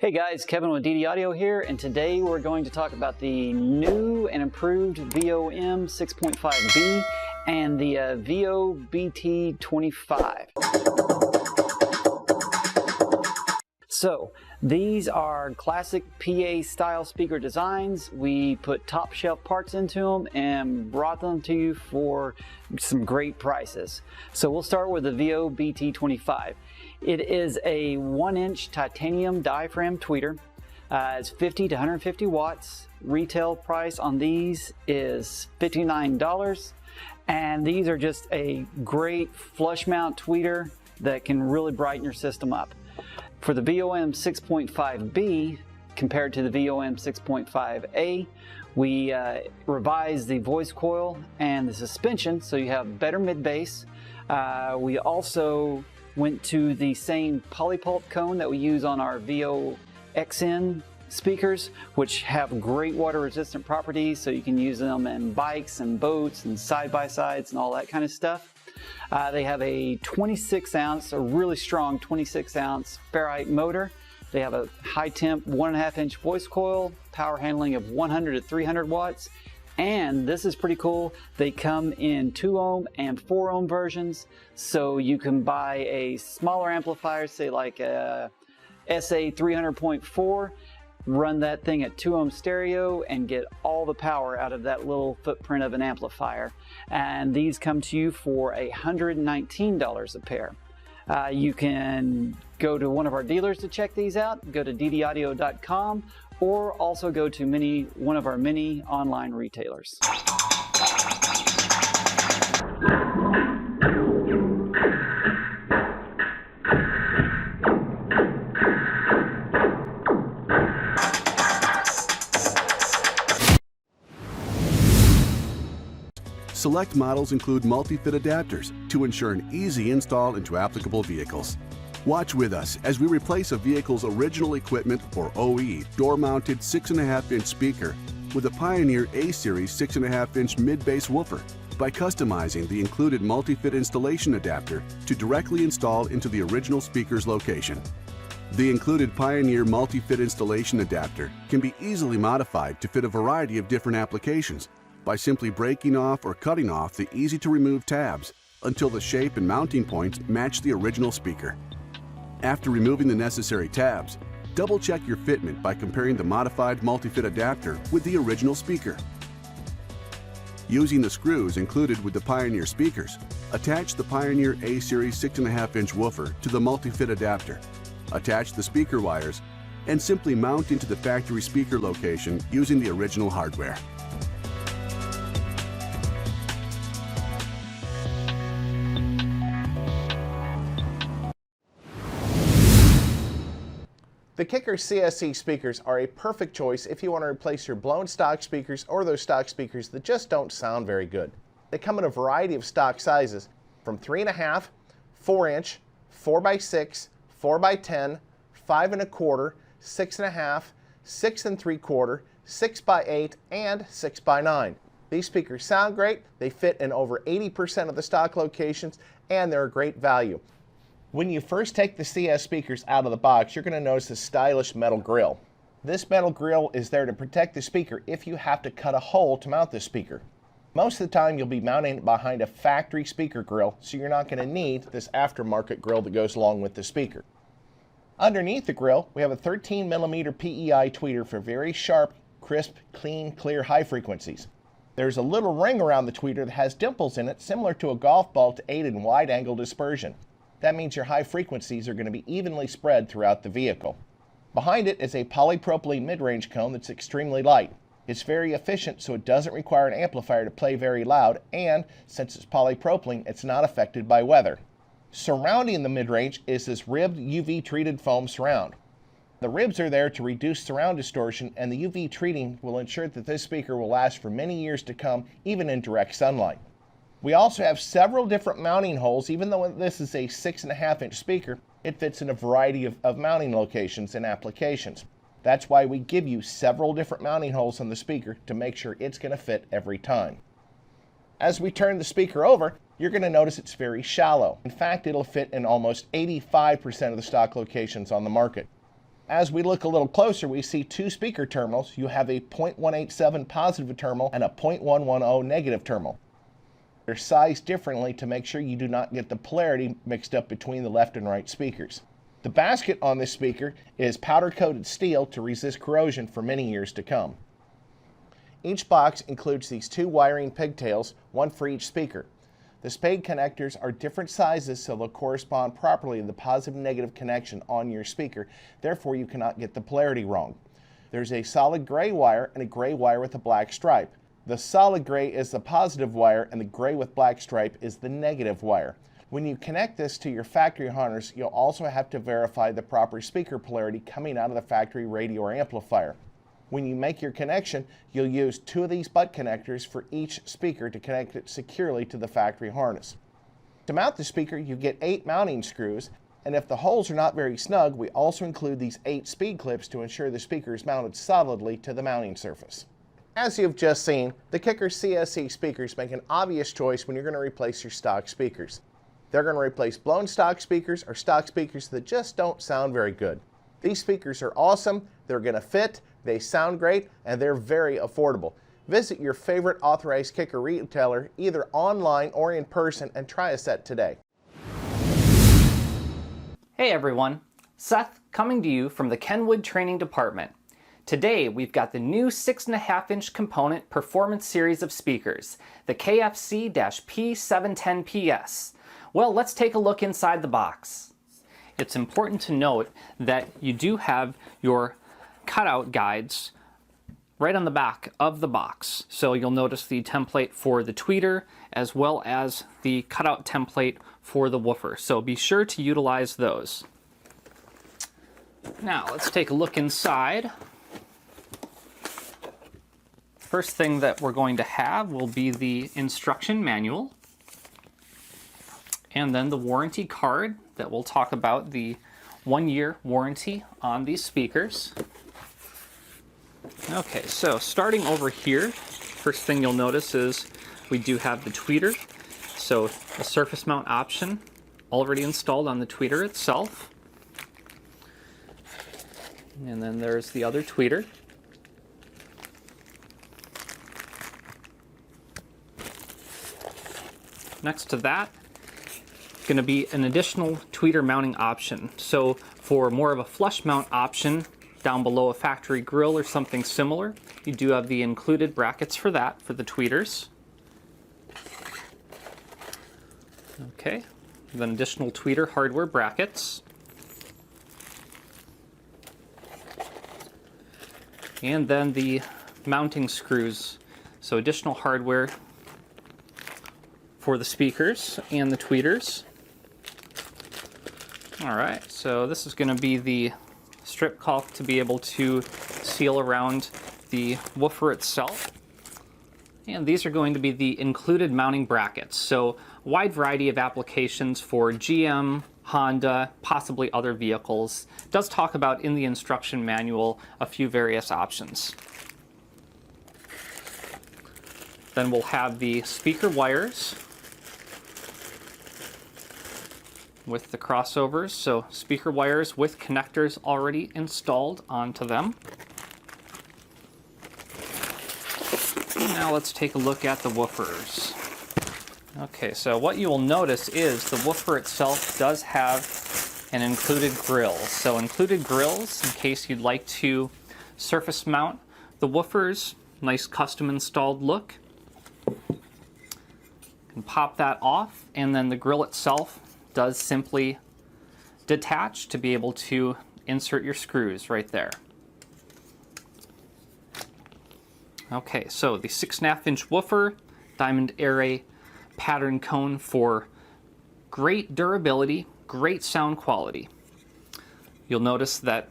Hey guys, Kevin with DD Audio here, and today we're going to talk about the new and improved VOM 6.5B and the VO-BT25. So, these are classic PA style speaker designs. We put top shelf parts into them and brought them to you for some great prices. So we'll start with the VO-BT25. It is a 1-inch titanium diaphragm tweeter. It's 50 to 150 watts. Retail price on these is $59. And these are just a great flush mount tweeter that can really brighten your system up. For the VOM 6.5B compared to the VOM 6.5A, we revised the voice coil and the suspension so you have better mid-bass. We also went to the same polypulp cone that we use on our VO-XN speakers, which have great water resistant properties, so you can use them in bikes and boats and side-by-sides and all that kind of stuff. They have a 26 ounce, a really strong 26 ounce ferrite motor. They have a high temp 1.5 inch voice coil, power handling of 100 to 300 watts. And this is pretty cool. They come in 2 ohm and 4 ohm versions. So you can buy a smaller amplifier, say like a SA 300.4, run that thing at 2 ohm stereo and get all the power out of that little footprint of an amplifier. And these come to you for $119 a pair. You can go to one of our dealers to check these out. Go to ddaudio.com or also go to one of our many online retailers. Select models include multi-fit adapters to ensure an easy install into applicable vehicles. Watch with us as we replace a vehicle's original equipment, or OE, door-mounted 6.5-inch speaker with a Pioneer A-Series 6.5-inch mid-bass woofer by customizing the included multi-fit installation adapter to directly install into the original speaker's location. The included Pioneer multi-fit installation adapter can be easily modified to fit a variety of different applications by simply breaking off or cutting off the easy-to-remove tabs until the shape and mounting points match the original speaker. After removing the necessary tabs, double-check your fitment by comparing the modified multi-fit adapter with the original speaker. Using the screws included with the Pioneer speakers, attach the Pioneer A-Series 6.5-inch woofer to the multi-fit adapter. Attach the speaker wires and simply mount into the factory speaker location using the original hardware. The Kicker CSC speakers are a perfect choice if you want to replace your blown stock speakers or those stock speakers that just don't sound very good. They come in a variety of stock sizes from 3.5, 4-inch, 4x6, 4x10, 5.25, 6.5, 6.75, 6x8, and 6x9. These speakers sound great, they fit in over 80% of the stock locations, and they're a great value. When you first take the CS speakers out of the box, you're going to notice a stylish metal grill. This metal grill is there to protect the speaker if you have to cut a hole to mount the speaker. Most of the time you'll be mounting it behind a factory speaker grill, so you're not going to need this aftermarket grill that goes along with the speaker. Underneath the grill, we have a 13mm PEI tweeter for very sharp, crisp, clean, clear high frequencies. There's a little ring around the tweeter that has dimples in it similar to a golf ball to aid in wide-angle dispersion. That means your high frequencies are going to be evenly spread throughout the vehicle. Behind it is a polypropylene mid-range cone that's extremely light. It's very efficient, so it doesn't require an amplifier to play very loud, and since it's polypropylene, it's not affected by weather. Surrounding the mid-range is this ribbed UV-treated foam surround. The ribs are there to reduce surround distortion, and the UV treating will ensure that this speaker will last for many years to come, even in direct sunlight. We also have several different mounting holes. Even though this is a 6.5-inch speaker, it fits in a variety of mounting locations and applications. That's why we give you several different mounting holes on the speaker to make sure it's going to fit every time. As we turn the speaker over, you're going to notice it's very shallow. In fact, it'll fit in almost 85% of the stock locations on the market. As we look a little closer, we see two speaker terminals. You have a 0.187 positive terminal and a 0.110 negative terminal. They're sized differently to make sure you do not get the polarity mixed up between the left and right speakers. The basket on this speaker is powder-coated steel to resist corrosion for many years to come. Each box includes these two wiring pigtails, one for each speaker. The spade connectors are different sizes, so they'll correspond properly to the positive and negative connection on your speaker. Therefore, you cannot get the polarity wrong. There's a solid gray wire and a gray wire with a black stripe. The solid gray is the positive wire and the gray with black stripe is the negative wire. When you connect this to your factory harness, you'll also have to verify the proper speaker polarity coming out of the factory radio or amplifier. When you make your connection, you'll use two of these butt connectors for each speaker to connect it securely to the factory harness. To mount the speaker, you get 8 mounting screws, and if the holes are not very snug, we also include these 8 speed clips to ensure the speaker is mounted solidly to the mounting surface. As you've just seen, the Kicker CSE speakers make an obvious choice when you're going to replace your stock speakers. They're going to replace blown stock speakers or stock speakers that just don't sound very good. These speakers are awesome, they're going to fit, they sound great, and they're very affordable. Visit your favorite authorized Kicker retailer either online or in person and try a set today. Hey everyone, Seth coming to you from the Kenwood Training Department. Today we've got the new 6.5-inch component performance series of speakers, the KFC-P710PS. Well, let's take a look inside the box. It's important to note that you do have your cutout guides right on the back of the box. So you'll notice the template for the tweeter as well as the cutout template for the woofer. So be sure to utilize those. Now let's take a look inside. First thing that we're going to have will be the instruction manual and then the warranty card that will talk about the 1-year warranty on these speakers. Okay, so starting over here, first thing you'll notice is we do have the tweeter. So a surface mount option already installed on the tweeter itself. And then there's the other tweeter. Next to that, going to be an additional tweeter mounting option. So for more of a flush mount option down below a factory grill or something similar, you do have the included brackets for that for the tweeters. Okay, then additional tweeter hardware brackets. And then the mounting screws. So additional hardware for the speakers and the tweeters. All right, so this is going to be the strip caulk to be able to seal around the woofer itself. And these are going to be the included mounting brackets. So a wide variety of applications for GM, Honda, possibly other vehicles. It does talk about in the instruction manual a few various options. Then we'll have the speaker wires with the crossovers, so speaker wires with connectors already installed onto them. Now let's take a look at the woofers. Okay, so what you will notice is the woofer itself does have an included grill. So included grills in case you'd like to surface mount the woofers. Nice custom installed look. You can pop that off, and then the grill itself does simply detach to be able to insert your screws right there. Okay, so the 6.5-inch woofer, diamond array pattern cone for great durability, great sound quality. You'll notice that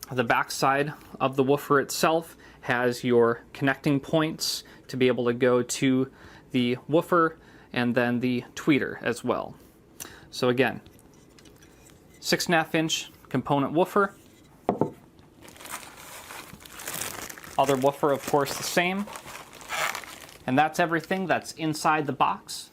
the back side of the woofer itself has your connecting points to be able to go to the woofer and then the tweeter as well. So again, 6.5-inch component woofer. Other woofer, of course, the same. And that's everything that's inside the box.